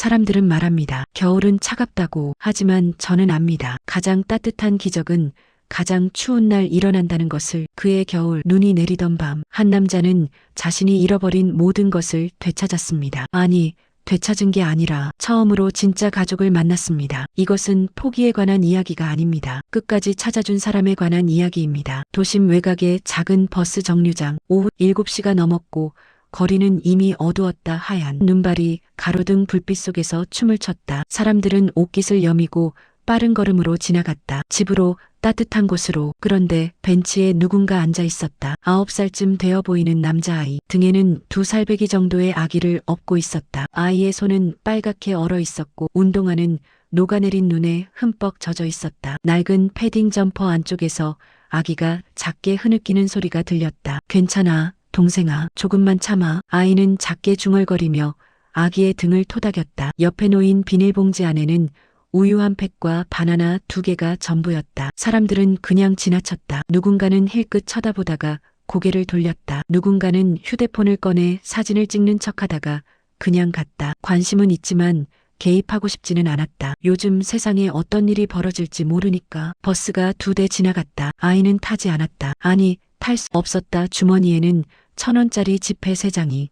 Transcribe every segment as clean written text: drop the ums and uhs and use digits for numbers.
사람들은 말합니다. 겨울은 차갑다고. 하지만 저는 압니다. 가장 따뜻한 기적은 가장 추운 날 일어난다는 것을. 그해 겨울 눈이 내리던 밤 한 남자는 자신이 잃어버린 모든 것을 되찾았습니다. 아니, 되찾은 게 아니라 처음으로 진짜 가족을 만났습니다. 이것은 포기에 관한 이야기가 아닙니다. 끝까지 찾아준 사람에 관한 이야기입니다. 도심 외곽의 작은 버스 정류장. 오후 7시가 넘었고 거리는 이미 어두웠다. 하얀 눈발이 가로등 불빛 속에서 춤을 췄다. 사람들은 옷깃을 여미고 빠른 걸음으로 지나갔다. 집으로, 따뜻한 곳으로. 그런데 벤치에 누군가 앉아 있었다. 9살쯤 되어 보이는 남자아이. 등에는 2살배기 정도의 아기를 업고 있었다. 아이의 손은 빨갛게 얼어 있었고 운동화는 녹아내린 눈에 흠뻑 젖어 있었다. 낡은 패딩 점퍼 안쪽에서 아기가 작게 흐느끼는 소리가 들렸다. 괜찮아, 동생아. 조금만 참아. 아이는 작게 중얼거리며 아기의 등을 토닥였다. 옆에 놓인 비닐봉지 안에는 우유 한 팩과 바나나 2개가 전부였다. 사람들은 그냥 지나쳤다. 누군가는 힐끗 쳐다보다가 고개를 돌렸다. 누군가는 휴대폰을 꺼내 사진을 찍는 척하다가 그냥 갔다. 관심은 있지만 개입하고 싶지는 않았다. 요즘 세상에 어떤 일이 벌어질지 모르니까. 버스가 2대 지나갔다. 아이는 타지 않았다. 아니, 탈 수 없었다. 주머니에는 1,000원짜리 지폐 3장이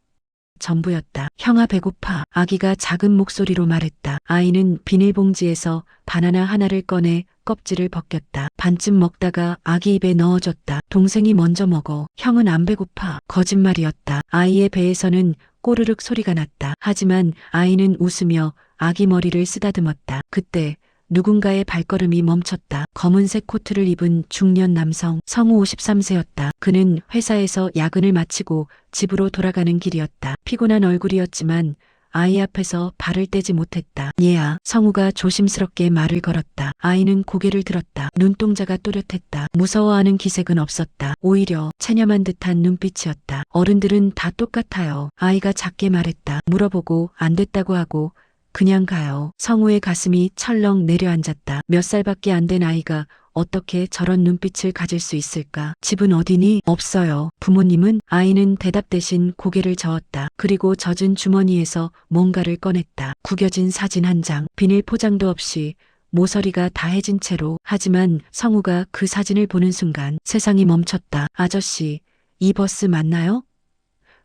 전부였다. 형아, 배고파. 아기가 작은 목소리로 말했다. 아이는 비닐봉지에서 바나나 하나를 꺼내 껍질을 벗겼다. 반쯤 먹다가 아기 입에 넣어줬다. 동생이 먼저 먹어. 형은 안 배고파. 거짓말이었다. 아이의 배에서는 꼬르륵 소리가 났다. 하지만 아이는 웃으며 아기 머리를 쓰다듬었다. 그때 누군가의 발걸음이 멈췄다. 검은색 코트를 입은 중년 남성. 성우 53세였다. 그는 회사에서 야근을 마치고 집으로 돌아가는 길이었다. 피곤한 얼굴이었지만 아이 앞에서 발을 떼지 못했다. 얘야. 성우가 조심스럽게 말을 걸었다. 아이는 고개를 들었다. 눈동자가 또렷했다. 무서워하는 기색은 없었다. 오히려 체념한 듯한 눈빛이었다. 어른들은 다 똑같아요. 아이가 작게 말했다. 물어보고 안 됐다고 하고 그냥 가요. 성우의 가슴이 철렁 내려앉았다. 몇 살밖에 안 된 아이가 어떻게 저런 눈빛을 가질 수 있을까? 집은 어디니? 없어요. 부모님은? 아이는 대답 대신 고개를 저었다. 그리고 젖은 주머니에서 뭔가를 꺼냈다. 구겨진 사진 한 장. 비닐 포장도 없이 모서리가 다해진 채로. 하지만 성우가 그 사진을 보는 순간 세상이 멈췄다. 아저씨, 이 버스 맞나요?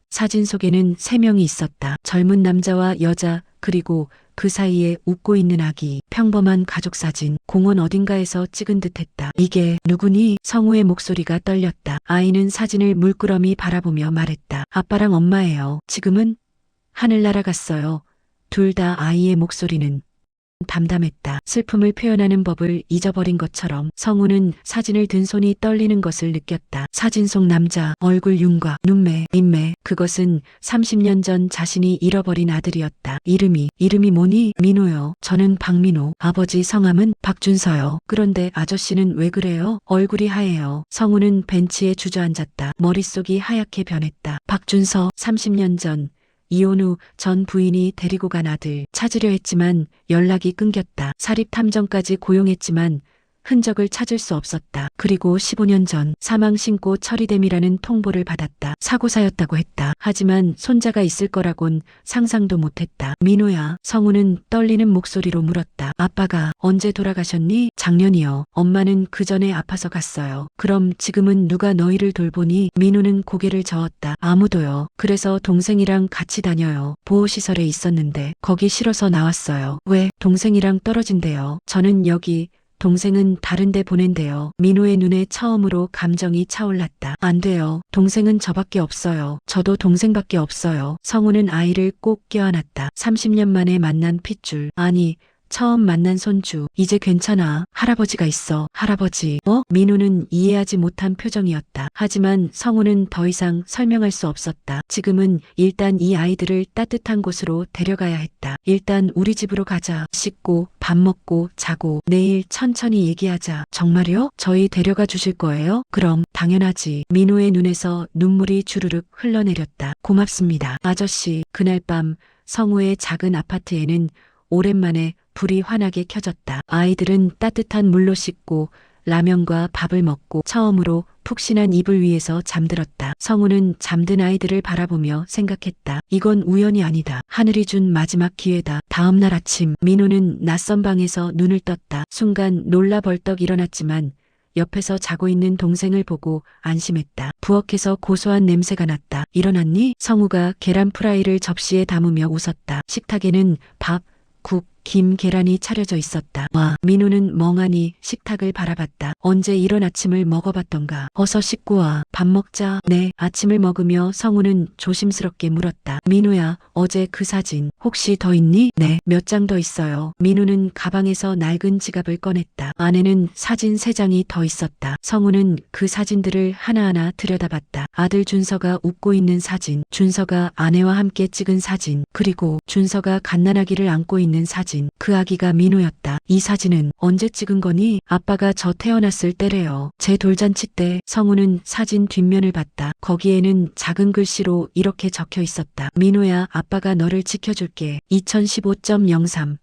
사진 속에는 3명이 있었다. 젊은 남자와 여자, 그리고 그 사이에 웃고 있는 아기. 평범한 가족 사진. 공원 어딘가에서 찍은 듯했다. 이게 누구니? 성우의 목소리가 떨렸다. 아이는 사진을 물끄러미 바라보며 말했다. 아빠랑 엄마예요. 지금은? 하늘 날아갔어요. 둘 다. 아이의 목소리는 담담했다. 슬픔을 표현하는 법을 잊어버린 것처럼. 성우는 사진을 든 손이 떨리는 것을 느꼈다. 사진 속 남자, 얼굴 윤곽, 눈매, 인매. 그것은 30년 전 자신이 잃어버린 아들이었다. 이름이 뭐니? 민호요. 저는 박민호. 아버지 성함은 박준서요. 그런데 아저씨는 왜 그래요? 얼굴이 하얘요. 성우는 벤치에 주저앉았다. 머릿속이 하얗게 변했다. 박준서. 30년 전 이혼 후 전 부인이 데리고 간 아들. 찾으려 했지만 연락이 끊겼다. 사립탐정까지 고용했지만 흔적을 찾을 수 없었다. 그리고 15년 전 사망 신고 처리됨이라는 통보를 받았다. 사고사였다고 했다. 하지만 손자가 있을 거라곤 상상도 못했다. 민호야. 성우는 떨리는 목소리로 물었다. 아빠가 언제 돌아가셨니? 작년이요. 엄마는 그 전에 아파서 갔어요. 그럼 지금은 누가 너희를 돌보니? 민호는 고개를 저었다. 아무도요. 그래서 동생이랑 같이 다녀요. 보호시설에 있었는데 거기 싫어서 나왔어요. 왜? 동생이랑 떨어진대요. 저는 여기, 동생은 다른 데 보낸대요. 민호의 눈에 처음으로 감정이 차올랐다. 안 돼요. 동생은 저밖에 없어요. 저도 동생밖에 없어요. 성우는 아이를 꼭 껴안았다. 30년 만에 만난 핏줄. 아니, 처음 만난 손주. 이제 괜찮아. 할아버지가 있어. 할아버지. 민호는 이해하지 못한 표정이었다. 하지만 성우는 더 이상 설명할 수 없었다. 지금은 일단 이 아이들을 따뜻한 곳으로 데려가야 했다. 일단 우리 집으로 가자. 씻고 밥 먹고 자고 내일 천천히 얘기하자. 정말요? 저희 데려가 주실 거예요? 그럼 당연하지. 민호의 눈에서 눈물이 주르륵 흘러내렸다. 고맙습니다. 아저씨. 그날 밤 성우의 작은 아파트에는 오랜만에 불이 환하게 켜졌다. 아이들은 따뜻한 물로 씻고 라면과 밥을 먹고 처음으로 푹신한 이불 위에서 잠들었다. 성우는 잠든 아이들을 바라보며 생각했다. 이건 우연이 아니다. 하늘이 준 마지막 기회다. 다음 날 아침 민호는 낯선 방에서 눈을 떴다. 순간 놀라 벌떡 일어났지만 옆에서 자고 있는 동생을 보고 안심했다. 부엌에서 고소한 냄새가 났다. 일어났니? 성우가 계란 프라이를 접시에 담으며 웃었다. 식탁에는 밥, 국, 김, 계란이 차려져 있었다. 와, 민호는 멍하니 식탁을 바라봤다. 언제 이런 아침을 먹어봤던가. 어서 씻고 와. 밥 먹자. 네. 아침을 먹으며 성우는 조심스럽게 물었다. 민호야, 어제 그 사진 혹시 더 있니? 네. 몇 장 더 있어요. 민호는 가방에서 낡은 지갑을 꺼냈다. 안에는 사진 3장이 더 있었다. 성우는 그 사진들을 하나하나 들여다봤다. 아들 준서가 웃고 있는 사진, 준서가 아내와 함께 찍은 사진, 그리고 준서가 갓난아기를 안고 있는 사진. 그 아기가 민호였다. 이 사진은 언제 찍은 거니? 아빠가 저 태어났을 때래요. 제 돌잔치 때. 성우는 사진 뒷면을 봤다. 거기에는 작은 글씨로 이렇게 적혀 있었다. 민호야, 아빠가 너를 지켜줄게. 2015.03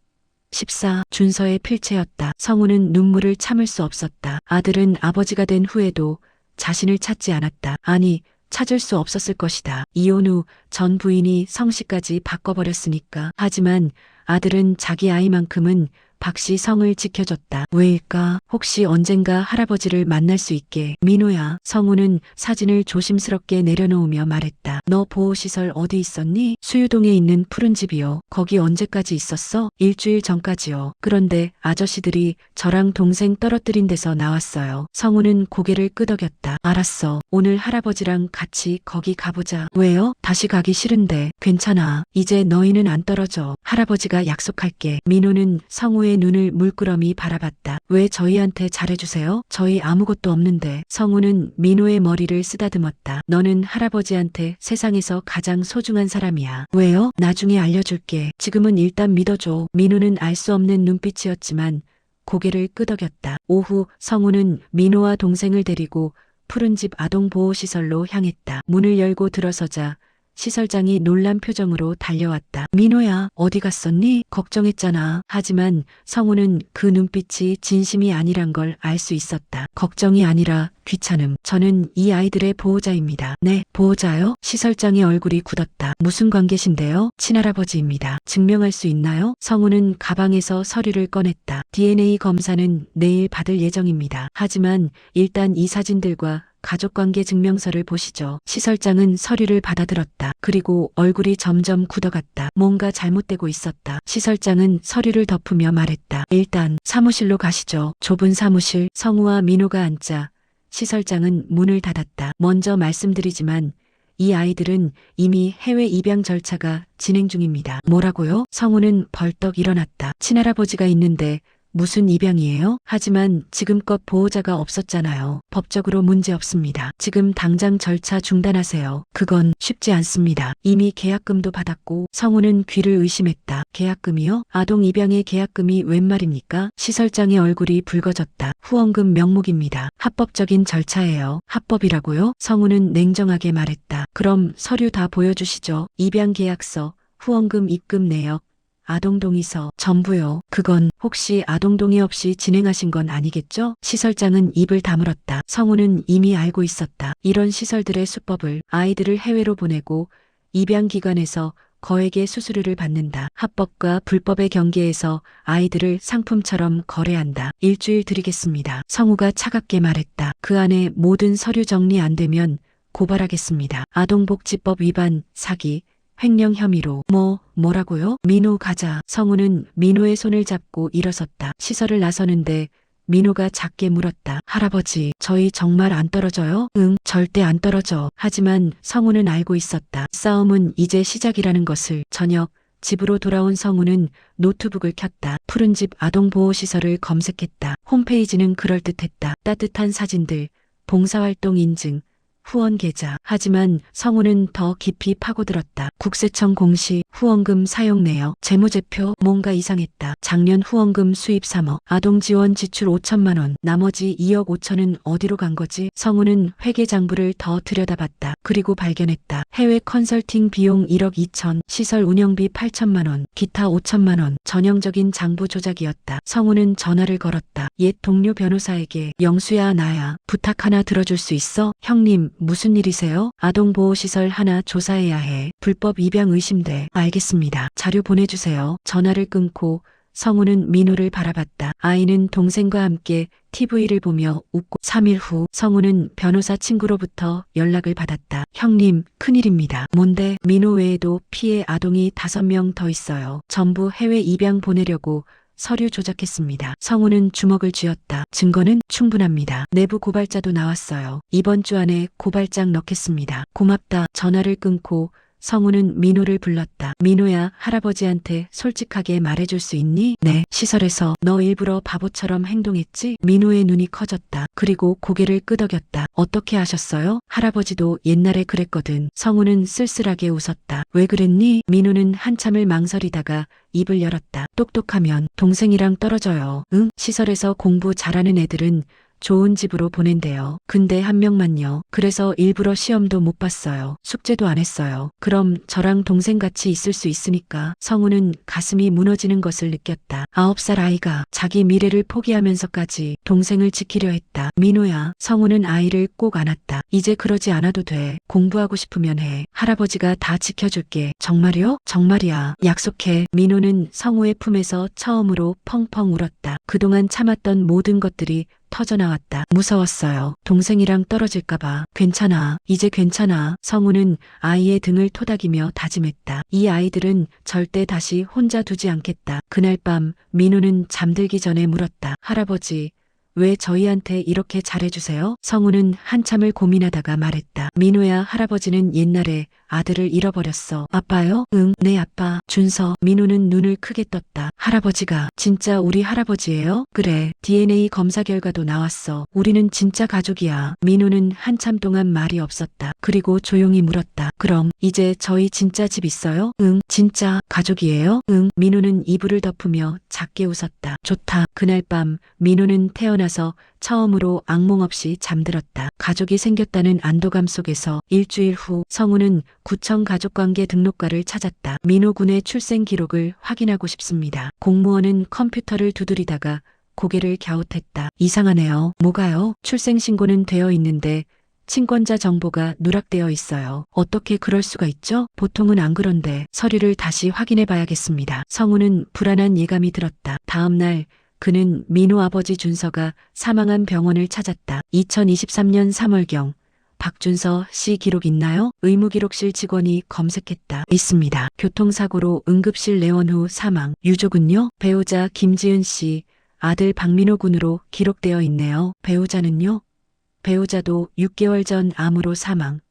14. 준서의 필체였다. 성우는 눈물을 참을 수 없었다. 아들은 아버지가 된 후에도 자신을 찾지 않았다. 아니, 찾을 수 없었을 것이다. 이혼 후 전 부인이 성씨까지 바꿔버렸으니까. 하지만 아들은 자기 아이만큼은 박씨 성을 지켜줬다. 왜일까? 혹시 언젠가 할아버지를 만날 수 있게. 민호야. 성우는 사진을 조심스럽게 내려놓으며 말했다. 너 보호시설 어디 있었니? 수유동에 있는 푸른 집이요. 거기 언제까지 있었어? 일주일 전까지요. 그런데 아저씨들이 저랑 동생 떨어뜨린 데서 나왔어요. 성우는 고개를 끄덕였다. 알았어. 오늘 할아버지랑 같이 거기 가보자. 왜요? 다시 가기 싫은데. 괜찮아. 이제 너희는 안 떨어져. 할아버지가 약속할게. 민호는 성우의 눈을 물끄러미 바라봤다. 왜 저희한테 잘해주세요? 저희 아무것도 없는데. 성우는 민호의 머리를 쓰다듬었다. 너는 할아버지한테 세상에서 가장 소중한 사람이야. 왜요? 나중에 알려줄게. 지금은 일단 믿어줘. 민호는 알 수 없는 눈빛이었지만 고개를 끄덕였다. 오후 성우는 민호와 동생을 데리고 푸른집 아동보호시설로 향했다. 문을 열고 들어서자 시설장이 놀란 표정으로 달려왔다. 민호야, 어디 갔었니? 걱정했잖아. 하지만 성우는 그 눈빛이 진심이 아니란 걸 알 수 있었다. 걱정이 아니라 귀찮음. 저는 이 아이들의 보호자입니다. 네, 보호자요? 시설장의 얼굴이 굳었다. 무슨 관계신데요? 친할아버지입니다. 증명할 수 있나요? 성우는 가방에서 서류를 꺼냈다. DNA 검사는 내일 받을 예정입니다. 하지만 일단 이 사진들과 가족관계 증명서를 보시죠. 시설장은 서류를 받아들었다. 그리고 얼굴이 점점 굳어갔다. 뭔가 잘못되고 있었다. 시설장은 서류를 덮으며 말했다. 일단 사무실로 가시죠. 좁은 사무실. 성우와 민호가 앉자 시설장은 문을 닫았다. 먼저 말씀드리지만 이 아이들은 이미 해외 입양 절차가 진행 중입니다. 뭐라고요? 성우는 벌떡 일어났다. 친할아버지가 있는데 무슨 입양이에요? 하지만 지금껏 보호자가 없었잖아요. 법적으로 문제 없습니다. 지금 당장 절차 중단하세요. 그건 쉽지 않습니다. 이미 계약금도 받았고. 성우는 귀를 의심했다. 계약금이요? 아동 입양의 계약금이 웬 말입니까? 시설장의 얼굴이 붉어졌다. 후원금 명목입니다. 합법적인 절차예요. 합법이라고요? 성우는 냉정하게 말했다. 그럼 서류 다 보여주시죠. 입양 계약서, 후원금 입금 내역, 아동동의서, 전부요. 그건 혹시 아동동의 없이 진행하신 건 아니겠죠? 시설장은 입을 다물었다. 성우는 이미 알고 있었다. 이런 시설들의 수법을 아이들을 해외로 보내고 입양기관에서 거액의 수수료를 받는다. 합법과 불법의 경계에서 아이들을 상품처럼 거래한다. 일주일 드리겠습니다. 성우가 차갑게 말했다. 그 안에 모든 서류 정리 안 되면 고발하겠습니다. 아동복지법 위반, 사기, 횡령 혐의로. 뭐라고요? 민호 가자. 성우는 민호의 손을 잡고 일어섰다. 시설을 나서는데 민호가 작게 물었다. 할아버지, 저희 정말 안 떨어져요? 응, 절대 안 떨어져. 하지만 성우는 알고 있었다. 싸움은 이제 시작이라는 것을. 저녁 집으로 돌아온 성우는 노트북을 켰다. 푸른집 아동보호시설을 검색했다. 홈페이지는 그럴듯했다. 따뜻한 사진들, 봉사활동 인증, 후원 계좌. 하지만 성우는 더 깊이 파고들었다. 국세청 공시, 후원금 사용 내역, 재무제표, 뭔가 이상했다. 작년 후원금 수입 3억, 아동지원 지출 5천만 원, 나머지 2억 5천은 어디로 간 거지? 성우는 회계장부를 더 들여다봤다. 그리고 발견했다. 해외 컨설팅 비용 1억 2천, 시설 운영비 8천만 원, 기타 5천만 원, 전형적인 장부 조작이었다. 성우는 전화를 걸었다. 옛 동료 변호사에게, 영수야 나야, 부탁 하나 들어줄 수 있어? 형님, 무슨 일이세요? 아동보호시설 하나 조사해야 해. 불법 입양 의심돼. 알겠습니다. 자료 보내주세요. 전화를 끊고 성우는 민호를 바라봤다. 아이는 동생과 함께 TV를 보며 웃고 3일 후 성우는 변호사 친구로부터 연락을 받았다. 형님, 큰일입니다. 뭔데? 민호 외에도 피해 아동이 5명 더 있어요. 전부 해외 입양 보내려고 서류 조작했습니다. 성우는 주먹을 쥐었다. 증거는 충분합니다. 내부 고발자도 나왔어요. 이번 주 안에 고발장 넣겠습니다. 고맙다. 전화를 끊고 성우는 민호를 불렀다. 민호야, 할아버지한테 솔직하게 말해줄 수 있니? 네. 시설에서 너 일부러 바보처럼 행동했지? 민호의 눈이 커졌다. 그리고 고개를 끄덕였다. 어떻게 하셨어요? 할아버지도 옛날에 그랬거든. 성우는 쓸쓸하게 웃었다. 왜 그랬니? 민호는 한참을 망설이다가 입을 열었다. 똑똑하면 동생이랑 떨어져요. 응? 시설에서 공부 잘하는 애들은 좋은 집으로 보낸대요. 근데 한 명만요. 그래서 일부러 시험도 못 봤어요. 숙제도 안 했어요. 그럼 저랑 동생 같이 있을 수 있으니까. 성우는 가슴이 무너지는 것을 느꼈다. 9살 아이가 자기 미래를 포기하면서까지 동생을 지키려 했다. 민호야. 성우는 아이를 꼭 안았다. 이제 그러지 않아도 돼. 공부하고 싶으면 해. 할아버지가 다 지켜줄게. 정말이요? 정말이야. 약속해. 민호는 성우의 품에서 처음으로 펑펑 울었다. 그동안 참았던 모든 것들이 터져나왔다. 무서웠어요. 동생이랑 떨어질까봐. 괜찮아. 이제 괜찮아. 성우는 아이의 등을 토닥이며 다짐했다. 이 아이들은 절대 다시 혼자 두지 않겠다. 그날 밤 민호는 잠들기 전에 물었다. 할아버지, 왜 저희한테 이렇게 잘해주세요? 성우는 한참을 고민하다가 말했다. 민호야, 할아버지는 옛날에 아들을 잃어버렸어. 아빠요? 응, 네 아빠. 준서. 민호는 눈을 크게 떴다. 할아버지가 진짜 우리 할아버지예요? 그래. DNA 검사 결과도 나왔어. 우리는 진짜 가족이야. 민호는 한참 동안 말이 없었다. 그리고 조용히 물었다. 그럼 이제 저희 진짜 집 있어요? 응, 진짜 가족이에요? 응. 민호는 이불을 덮으며 작게 웃었다. 좋다. 그날 밤 민호는 태어나서 처음으로 악몽 없이 잠들었다. 가족이 생겼다는 안도감 속에서 일주일 후 성우는 구청 가족관계 등록과를 찾았다. 민호 군의 출생 기록을 확인하고 싶습니다. 공무원은 컴퓨터를 두드리다가 고개를 갸웃했다. 이상하네요. 뭐가요? 출생신고는 되어 있는데 친권자 정보가 누락되어 있어요. 어떻게 그럴 수가 있죠? 보통은 안 그런데. 서류를 다시 확인해 봐야겠습니다. 성우는 불안한 예감이 들었다. 다음 날 그는 민호 아버지 준서가 사망한 병원을 찾았다. 2023년 3월경. 박준서 씨 기록 있나요? 의무기록실 직원이 검색했다. 있습니다. 교통사고로 응급실 내원 후 사망. 유족은요? 배우자 김지은 씨, 아들 박민호 군으로 기록되어 있네요. 배우자는요? 배우자도 6개월 전 암으로 사망.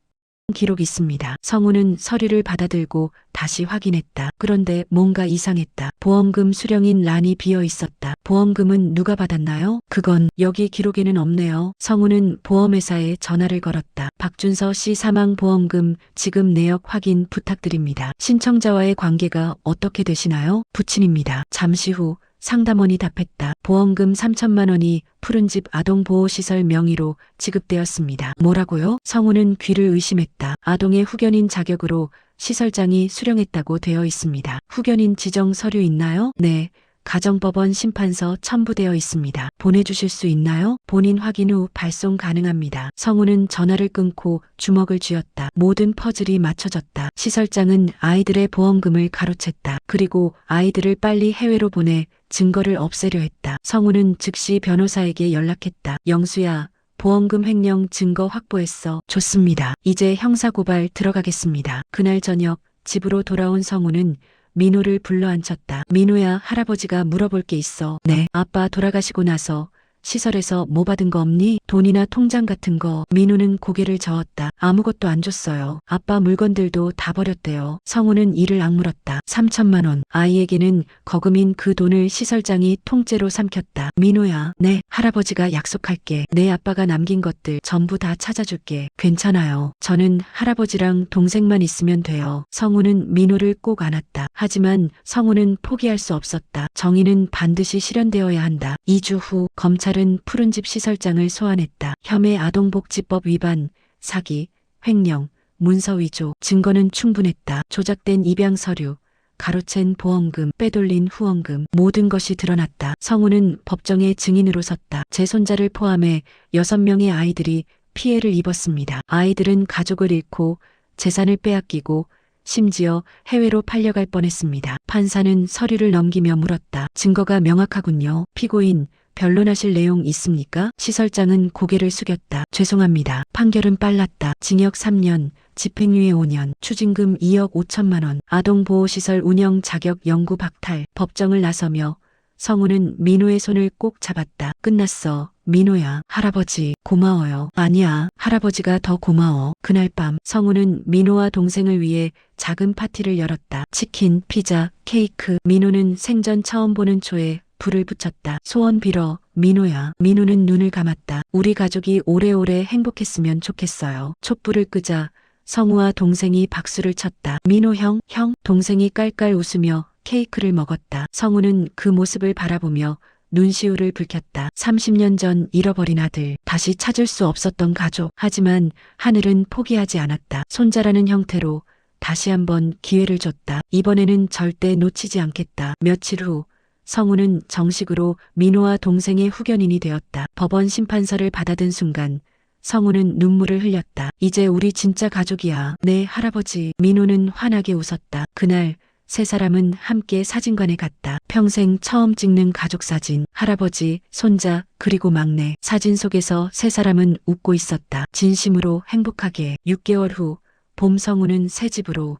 기록 있습니다. 성우는 서류를 받아들고 다시 확인했다. 그런데 뭔가 이상했다. 보험금 수령인 란이 비어 있었다. 보험금은 누가 받았나요? 그건 여기 기록에는 없네요. 성우는 보험회사에 전화를 걸었다. 박준서 씨 사망 보험금 지급 내역 확인 부탁드립니다. 신청자와의 관계가 어떻게 되시나요? 부친입니다. 잠시 후 상담원이 답했다. 보험금 3천만 원이 푸른집 아동보호시설 명의로 지급되었습니다. 뭐라고요? 성우는 귀를 의심했다. 아동의 후견인 자격으로 시설장이 수령했다고 되어 있습니다. 후견인 지정 서류 있나요? 네. 가정법원 심판서 첨부되어 있습니다. 보내주실 수 있나요? 본인 확인 후 발송 가능합니다. 성우는 전화를 끊고 주먹을 쥐었다. 모든 퍼즐이 맞춰졌다. 시설장은 아이들의 보험금을 가로챘다. 그리고 아이들을 빨리 해외로 보내 증거를 없애려 했다. 성우는 즉시 변호사에게 연락했다. 영수야, 보험금 횡령 증거 확보했어. 좋습니다. 이제 형사고발 들어가겠습니다. 그날 저녁 집으로 돌아온 성우는 민호를 불러앉혔다. 민호야, 할아버지가 물어볼 게 있어. 네. 아빠 돌아가시고 나서 시설에서 뭐 받은 거 없니? 돈이나 통장 같은 거. 민우는 고개를 저었다. 아무것도 안 줬어요. 아빠 물건들도 다 버렸대요. 성우는 이를 악물었다. 3천만 원. 아이에게는 거금인 그 돈을 시설장이 통째로 삼켰다. 민우야, 네, 할아버지가 약속할게. 내 아빠가 남긴 것들 전부 다 찾아줄게. 괜찮아요. 저는 할아버지랑 동생만 있으면 돼요. 성우는 민우를 꼭 안았다. 하지만 성우는 포기할 수 없었다. 정의는 반드시 실현되어야 한다. 2주 후 검찰은 푸른집 시설장을 소환했다. 혐의 아동복지법 위반, 사기, 횡령, 문서 위조, 증거는 충분했다. 조작된 입양 서류, 가로챈 보험금, 빼돌린 후원금, 모든 것이 드러났다. 성우는 법정의 증인으로 섰다. 제 손자를 포함해 6명의 아이들이 피해를 입었습니다. 아이들은 가족을 잃고 재산을 빼앗기고 심지어 해외로 팔려갈 뻔했습니다. 판사는 서류를 넘기며 물었다. 증거가 명확하군요. 피고인, 변론하실 내용 있습니까? 시설장은 고개를 숙였다. 죄송합니다. 판결은 빨랐다. 징역 3년, 집행유예 5년, 추징금 2억 5천만 원, 아동보호시설 운영 자격 영구 박탈. 법정을 나서며 성우는 민호의 손을 꼭 잡았다. 끝났어. 민호야, 할아버지 고마워요. 아니야, 할아버지가 더 고마워. 그날 밤 성우는 민호와 동생을 위해 작은 파티를 열었다. 치킨, 피자, 케이크. 민호는 생전 처음 보는 초에 불을 붙였다. 소원 빌어, 민호야. 민호는 눈을 감았다. 우리 가족이 오래오래 행복했으면 좋겠어요. 촛불을 끄자 성우와 동생이 박수를 쳤다. 민호 형, 동생이 깔깔 웃으며 케이크를 먹었다. 성우는 그 모습을 바라보며 눈시울을 붉혔다. 30년 전 잃어버린 아들, 다시 찾을 수 없었던 가족. 하지만 하늘은 포기하지 않았다. 손자라는 형태로 다시 한번 기회를 줬다. 이번에는 절대 놓치지 않겠다. 며칠 후 성우는 정식으로 민호와 동생의 후견인이 되었다. 법원 심판서를 받아든 순간 성우는 눈물을 흘렸다. 이제 우리 진짜 가족이야. 네, 할아버지. 민호는 환하게 웃었다. 그날 세 사람은 함께 사진관에 갔다. 평생 처음 찍는 가족 사진. 할아버지, 손자, 그리고 막내. 사진 속에서 세 사람은 웃고 있었다. 진심으로 행복하게. 6개월 후 봄 성우는 새 집으로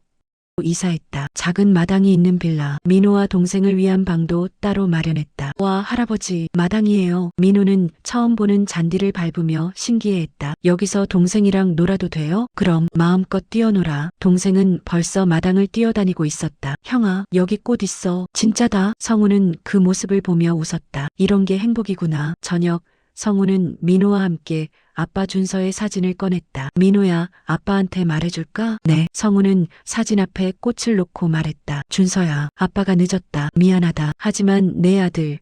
이사했다. 작은 마당이 있는 빌라. 민호와 동생을 위한 방도 따로 마련했다. 와, 할아버지, 마당이에요. 민호는 처음 보는 잔디를 밟으며 신기해했다. 여기서 동생이랑 놀아도 돼요? 그럼 마음껏 뛰어놀아. 동생은 벌써 마당을 뛰어다니고 있었다. 형아, 여기 꽃 있어. 진짜다. 성우는 그 모습을 보며 웃었다. 이런 게 행복이구나. 저녁 성우는 민호와 함께 아빠 준서의 사진을 꺼냈다. 민호야, 아빠한테 말해줄까? 네. 성우는 사진 앞에 꽃을 놓고 말했다. 준서야, 아빠가 늦었다. 미안하다. 하지만 내 아들,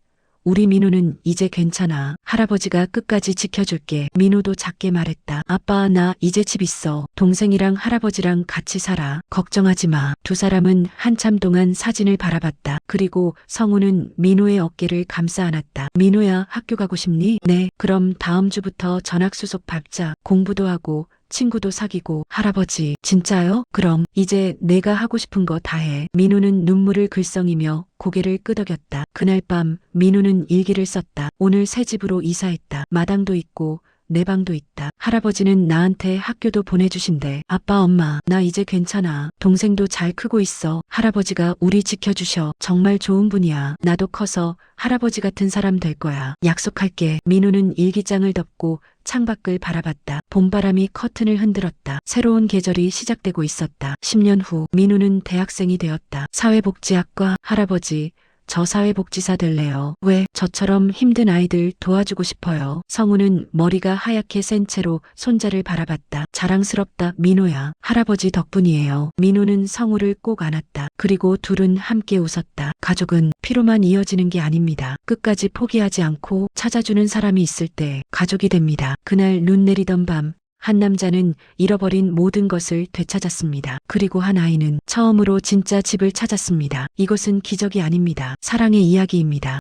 우리 민호는 이제 괜찮아. 할아버지가 끝까지 지켜줄게. 민호도 작게 말했다. 아빠, 나 이제 집 있어. 동생이랑 할아버지랑 같이 살아. 걱정하지 마. 두 사람은 한참 동안 사진을 바라봤다. 그리고 성우는 민호의 어깨를 감싸 안았다. 민호야, 학교 가고 싶니? 네. 그럼 다음 주부터 전학수속 밟자. 공부도 하고 친구도 사귀고. 할아버지, 진짜요? 그럼 이제 내가 하고 싶은 거 다 해. 민호는 눈물을 글썽이며 고개를 끄덕였다. 그날 밤 민호는 일기를 썼다. 오늘 새 집으로 이사했다. 마당도 있고 내 방도 있다. 할아버지는 나한테 학교도 보내주신대. 아빠, 엄마, 나 이제 괜찮아. 동생도 잘 크고 있어. 할아버지가 우리 지켜주셔. 정말 좋은 분이야. 나도 커서 할아버지 같은 사람 될 거야. 약속할게. 민호는 일기장을 덮고 창밖을 바라봤다. 봄바람이 커튼을 흔들었다. 새로운 계절이 시작되고 있었다. 10년 후 민호는 대학생이 되었다. 사회복지학과. 할아버지, 저 사회복지사 될래요. 왜? 저처럼 힘든 아이들 도와주고 싶어요. 성우는 머리가 하얗게 센 채로 손자를 바라봤다. 자랑스럽다. 민호야, 할아버지 덕분이에요. 민호는 성우를 꼭 안았다. 그리고 둘은 함께 웃었다. 가족은 피로만 이어지는 게 아닙니다. 끝까지 포기하지 않고 찾아주는 사람이 있을 때 가족이 됩니다. 그날 눈 내리던 밤 한 남자는 잃어버린 모든 것을 되찾았습니다. 그리고 한 아이는 처음으로 진짜 집을 찾았습니다. 이것은 기적이 아닙니다. 사랑의 이야기입니다.